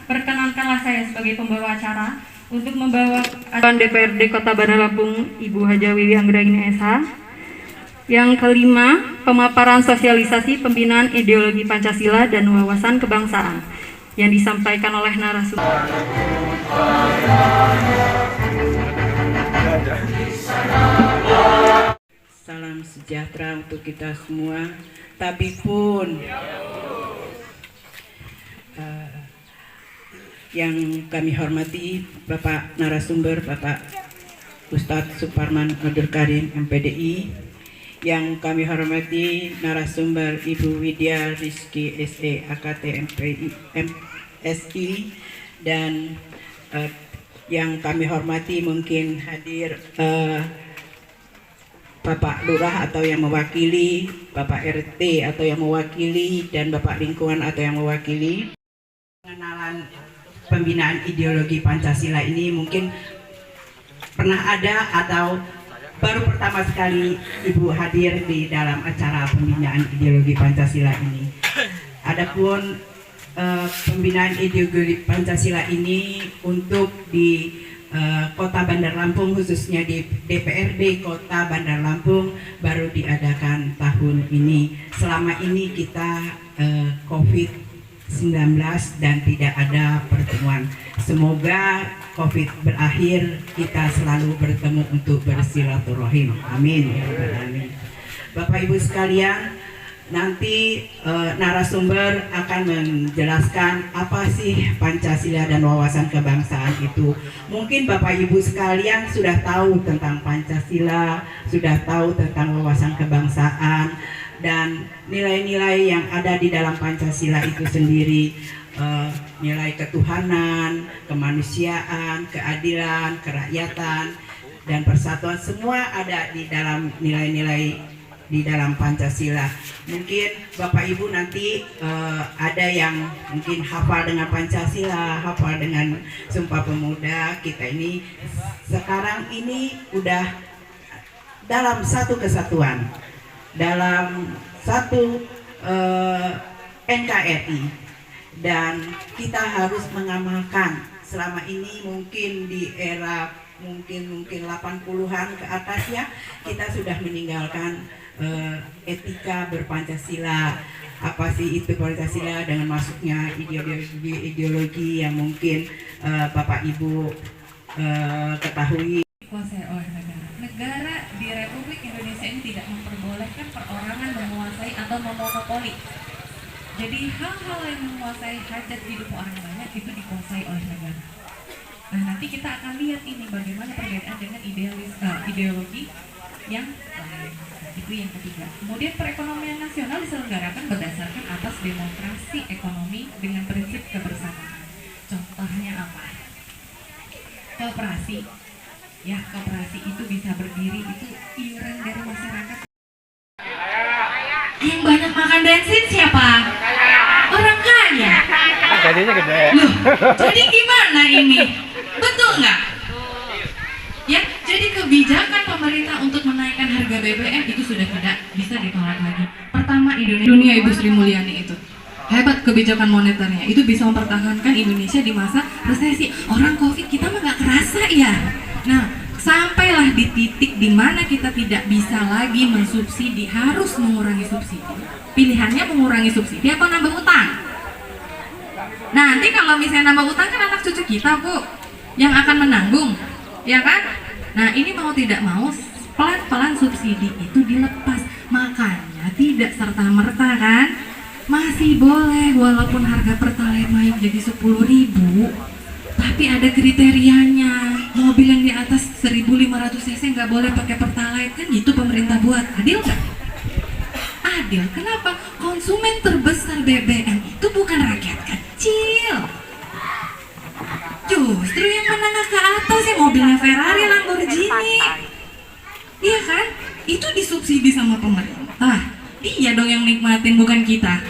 perkenankanlah saya sebagai pembawa acara untuk membawa acara DPRD Kota Bandar Lampung Ibu Haja Wiwi Anggraini SH. Yang kelima, pemaparan sosialisasi pembinaan ideologi Pancasila dan wawasan kebangsaan yang disampaikan oleh narasumber. Salam sejahtera untuk kita semua. Tapi pun yang kami hormati Bapak narasumber Bapak Ustadz Suparman Abdul Karim MPDI, yang kami hormati narasumber Ibu Widya Rizky SE AKT MSI, dan yang kami hormati mungkin hadir Bapak Lurah atau yang mewakili, Bapak RT atau yang mewakili, dan Bapak Lingkungan atau yang mewakili. Pengenalan pembinaan ideologi Pancasila ini mungkin pernah ada atau baru pertama sekali Ibu hadir di dalam acara pembinaan ideologi Pancasila ini. Adapun pembinaan ideologi Pancasila ini untuk di Kota Bandar Lampung, khususnya di DPRD Kota Bandar Lampung, baru diadakan tahun ini. Selama ini kita COVID-19 dan tidak ada pertemuan. Semoga COVID berakhir, kita selalu bertemu untuk bersilaturahim. Amin. Bapak Ibu sekalian, nanti narasumber akan menjelaskan apa sih Pancasila dan wawasan kebangsaan itu. Mungkin Bapak Ibu sekalian sudah tahu tentang Pancasila, sudah tahu tentang wawasan kebangsaan, dan nilai-nilai yang ada di dalam Pancasila itu sendiri, nilai ketuhanan, kemanusiaan, keadilan, kerakyatan, dan persatuan, semua ada di dalam nilai-nilai di dalam Pancasila. Mungkin Bapak Ibu nanti ada yang mungkin hafal dengan Pancasila, hafal dengan Sumpah Pemuda. Kita ini sekarang ini udah dalam satu kesatuan, dalam satu NKRI, dan kita harus mengamalkan. Selama ini mungkin di era mungkin 80-an ke atas ya, kita sudah meninggalkan etika berpancasila. Apa sih itu Pancasila dengan masuknya ideologi yang mungkin Bapak Ibu ketahui. Dikuasai oleh negara di Republik Indonesia ini tidak memperbolehkan perorangan menguasai atau memonopoli. Jadi hal-hal yang menguasai hajat hidup orang banyak itu dikuasai oleh negara. Nah, nanti kita akan lihat ini bagaimana perbedaan dengan ideologi yang lain. Itu yang ketiga. Kemudian perekonomian nasional diselenggarakan berdasarkan atas demokrasi ekonomi dengan prinsip kebersamaan. Contohnya apa? Koperasi. Ya, koperasi itu bisa berdiri, itu iuran dari masyarakat. Yang banyak makan bensin siapa? Orang kaya. Gajinya gede. Loh, jadi gimana ini? Betul nggak? Ya, jadi kebijakan pemerintah untuk menaikkan harga BBM itu sudah tidak bisa ditolak lagi. Pertama, Indonesia, Ibu Sri Mulyani itu hebat kebijakan moneternya, itu bisa mempertahankan Indonesia di masa resesi. Orang COVID kita mah nggak kerasa ya. Nah, sampailah di titik di mana kita tidak bisa lagi mensubsidi, harus mengurangi subsidi. Pilihannya mengurangi subsidi apa nambah utang. Nanti kalau misalnya nambah utang kan anak cucu kita, Bu, yang akan menanggung, ya kan? Nah, ini mau tidak mau pelan-pelan subsidi itu dilepas. Makanya tidak serta-merta kan masih boleh walaupun harga Pertalite naik jadi 10.000, tapi ada kriterianya. Mobil yang di atas 1.500 cc nggak boleh pakai Pertalite, kan gitu pemerintah buat. Adil nggak? Adil. Kenapa? Konsumen terbesar BBM itu bukan rakyat kecil, justru yang menengah ke atas ya, mobilnya Ferrari, Lamborghini, iya kan? Itu disubsidi sama pemerintah. Iya dong yang nikmatin, bukan kita.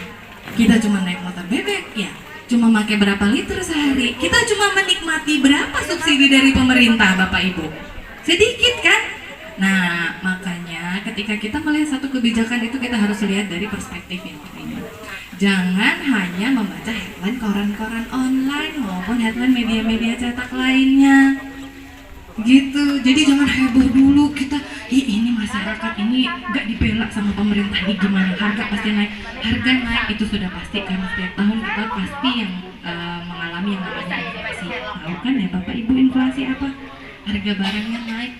Kita cuma naik motor bebek, ya cuma pakai berapa liter sehari. Kita cuma menikmati berapa subsidi dari pemerintah, Bapak Ibu? Sedikit kan? Nah, makanya ketika kita melihat satu kebijakan itu kita harus lihat dari perspektif yang berbeda. Jangan hanya membaca headline koran-koran online maupun headline media-media cetak lainnya. Gitu. Jadi jangan heboh dulu kita, ini masyarakat ini nggak dibela sama pemerintah, ini gimana, harga pasti naik. Harga naik itu sudah pasti, karena setiap tahun kita pasti yang mengalami yang namanya inflasi. Tahu kan ya Bapak Ibu inflasi apa? Harga barangnya naik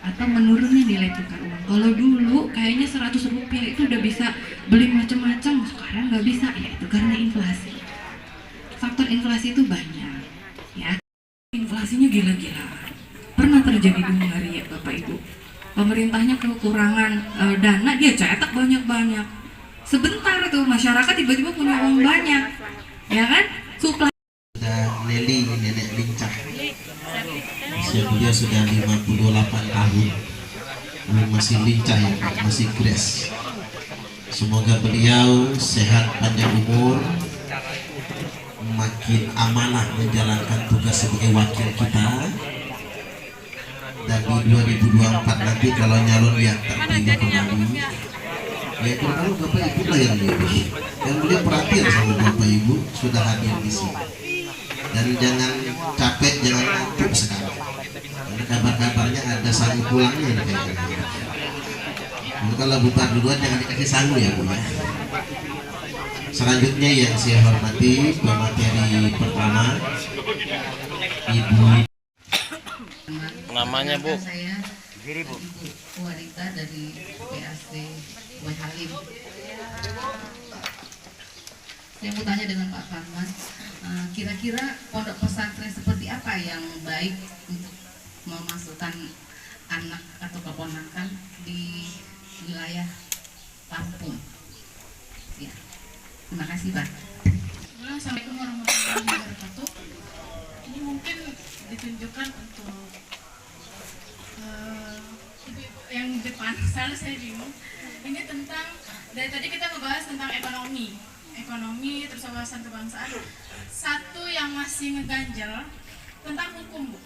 atau menurunnya nilai tukar uang. Kalau dulu kayaknya 100 rupiah itu udah bisa beli macam-macam, sekarang nggak bisa, ya itu karena inflasi. Faktor inflasi itu banyak, ya. Inflasinya gila-gilaan. Pernah terjadi di Hungaria Bapak Ibu. Pemerintahnya kekurangan dana, dia cetak banyak-banyak. Sebentar itu masyarakat tiba-tiba punya uang banyak, ya kan? Suplai. Nelly, nenek lincah. Usia beliau sudah 58 tahun. Masih lincah ya, masih grace. Semoga beliau sehat, panjang umur, makin amanah menjalankan tugas sebagai wakil kita. Dan di 2024 nanti kalau nyalon yang terpilih kembali, ya kalau Bapak Ibu lah yang milih. Dan beliau perhatian sama Bapak Ibu sudah hadir di sini. Dan jangan capek, jangan ngantuk sekarang. Karena kabar-kabarnya ada sangu pulangnya ini kayaknya. Jadi kalau bubar duluan jangan dikasih sangu ya Bu ya. Selanjutnya yang saya hormati pemateri pertama Ibu. Namanya Bu? Saya Ibu wanita dari PAC Buat Halim. Saya mau tanya dengan Pak Farman, kira-kira pondok pesantren seperti apa yang baik untuk memasukkan anak atau keponakan di wilayah Lampung? Ya, terima kasih Pak. Assalamualaikum warahmatullahi wabarakatuh. Ini mungkin ditunjukkan untuk ibu-ibu yang di depan. Saya bingung. Ini tentang, dari tadi kita membahas tentang ekonomi terus wawasan kebangsaan. Satu yang masih ngeganjel tentang hukum, Bu.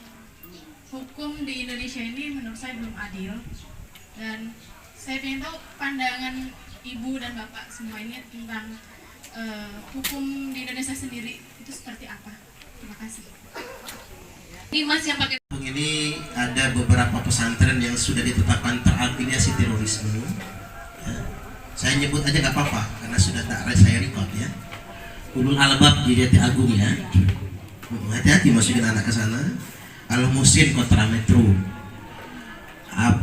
Hukum di Indonesia ini menurut saya belum adil, dan saya ingin tahu pandangan Ibu dan Bapak semua ini tentang hukum di Indonesia sendiri itu seperti apa. Terima kasih. Ini Mas yang pakai. Ini ada beberapa pesantren yang sudah ditetapkan terafiliasi terorisme. Ya. Saya nyebut aja gak apa-apa karena sudah tak saya record ya. Ulul Albab di Jati Agung ya. Hati-hati masukin anak ke sana. Al Musin Kota Metro.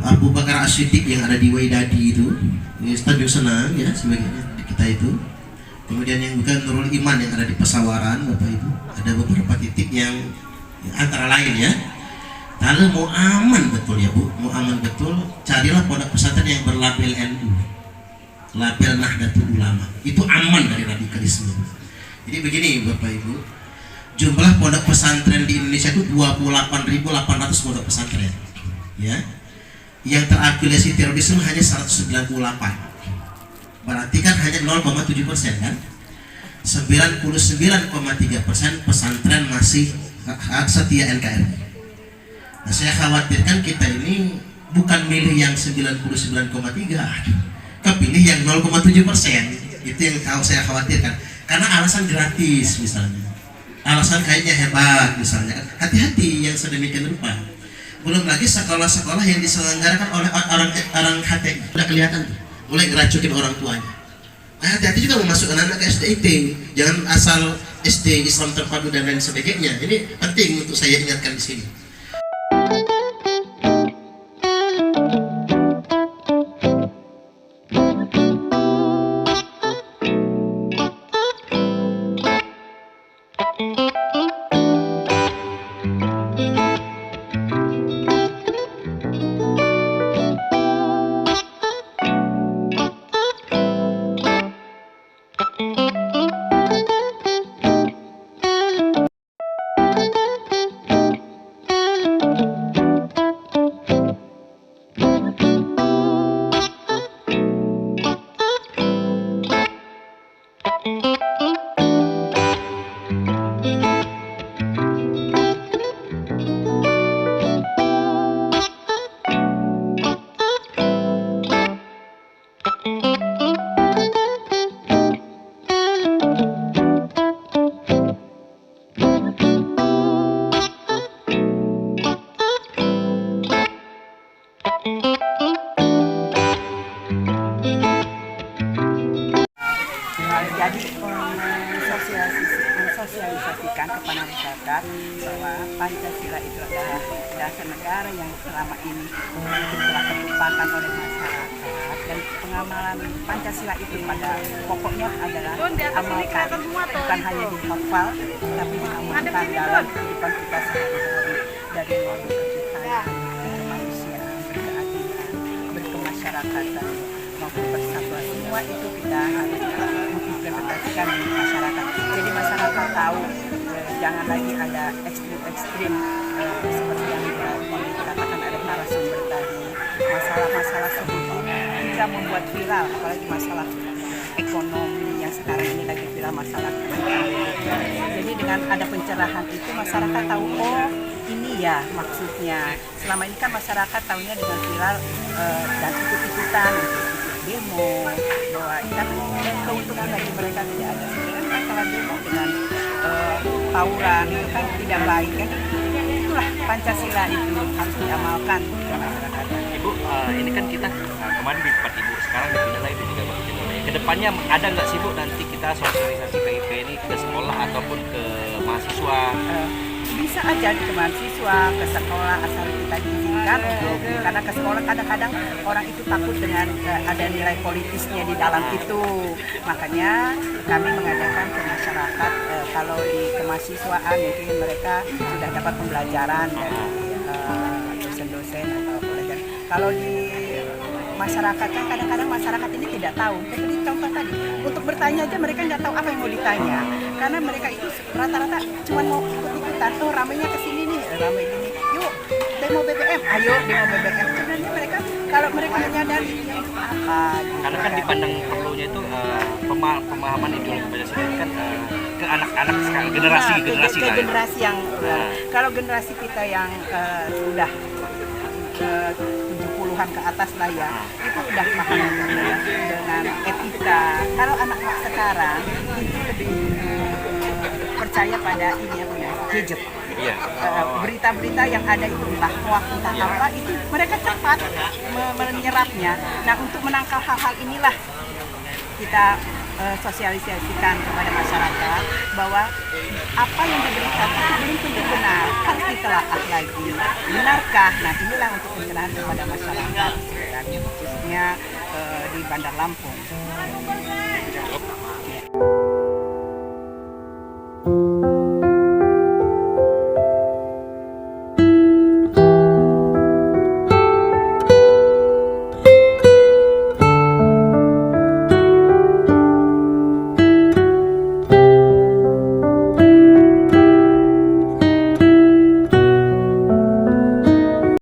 Abu Bakar As-Siddiq yang ada di Waidadi itu, di Stadion Senang ya sebagainya di kita itu. Kemudian yang bukan Nurul Iman yang ada di Pesawaran Bapak Ibu. Ada beberapa titik yang antara lain ya. Kalau mau aman betul ya Bu, mau aman betul, carilah pondok pesantren yang berlabel NU, label Nahdlatul Ulama. Itu aman dari radikalisme. Jadi begini Bapak Ibu, jumlah pondok pesantren di Indonesia itu 28.800 pondok pesantren, ya. Yang terafiliasi terorisme hanya 198. Berarti kan hanya 0,7% kan? 99,3% pesantren masih setia NKRI. Nah, saya khawatirkan kita ini bukan milih yang 99,3, kepilih yang 0,7%. Itu yang saya khawatirkan. Karena alasan gratis misalnya, alasan kayaknya hebat misalnya. Hati-hati yang sedemikian rupa. Belum lagi sekolah-sekolah yang diselenggarakan oleh orang HTI. Udah kelihatan tuh, mulai ngeracukin orang tuanya. Nah, hati-hati juga memasukkan anak ke SDIT. Jangan asal SD Islam terpadu dan lain sebagainya. Ini penting untuk saya ingatkan di sini. memastikan kepada masyarakat bahwa Pancasila itu adalah dasar negara yang selama ini telah terlupakan oleh masyarakat, dan pengamalan Pancasila itu pada pokoknya adalah amalkan, bukan hanya dihafal tapi diamalkan dalam kehidupan kita sehari-hari, dari mulai kita kemanusiaan, berkeadilan, berkemasyarakatan maupun persatuan, semua itu kita harus mengimplementasikan di masyarakat. Jadi masyarakat tahu jangan lagi ada ekstrim-ekstrim seperti yang dikatakan oleh narasumber tadi, masalah-masalah seperti bisa membuat viral, apalagi masalah ekonomi yang sekarang ini lagi viral, masalah jadi dengan ada pencerahan itu masyarakat tahu, oh ini ya maksudnya. Selama ini kan masyarakat tahunya dengan viral dan ikut-ikutan demo, bahwa tapi keuntungan bagi mereka tidak ada. Sebenarnya masalah demo dengan tawuran itu kan tidak baik kan. Itulah Pancasila itu harus diamalkan di masyarakat. Ibu, ini kan kita kemarin di tempat Ibu, sekarang dipindah lagi juga kedepannya ada nggak sih Bu nanti kita sosialisasi KIP ini ke sekolah ataupun ke mahasiswa? Bisa aja ke mahasiswa, ke sekolah asal kita diizinkan untuk, karena ke sekolah kadang-kadang orang itu takut dengan ada nilai politisnya di dalam itu. Makanya kami mengadakan ke masyarakat, kalau di kemahasiswaan mungkin mereka sudah dapat pembelajaran dari dosen-dosen atau pelajar. Kalau di masyarakat kan kadang-kadang masyarakat ini tidak tahu. Seperti contoh tadi, untuk bertanya aja mereka nggak tahu apa yang mau ditanya, karena mereka itu rata-rata cuma mau ikut-ikutan. Oh ramainya kesini nih, ramai gini. Yuk demo BBM, ayo demo BBM. Sebenarnya mereka kalau mereka menyadari itu apa? Karena kan dipandang perlunya itu pemahaman ideologi Pancasila kan ke anak-anak sekarang, generasi lah. Generasi yang kalau generasi kita yang sudah 70-an ke atas lah ya, itu udah paham dengan etika. Kalau anak-anak sekarang itu lebih percaya pada ini ya, gadget. Iya. Berita-berita yang ada itu entah hoax entah apa, itu mereka cepat menyerapnya. Nah, untuk menangkal hal-hal inilah kita sosialisasikan kepada masyarakat bahwa apa yang diberikan itu belum tentu benar, harus ditelaah lagi. Benarkah? Nah, inilah untuk pencerahan kepada masyarakat, khususnya di Bandar Lampung.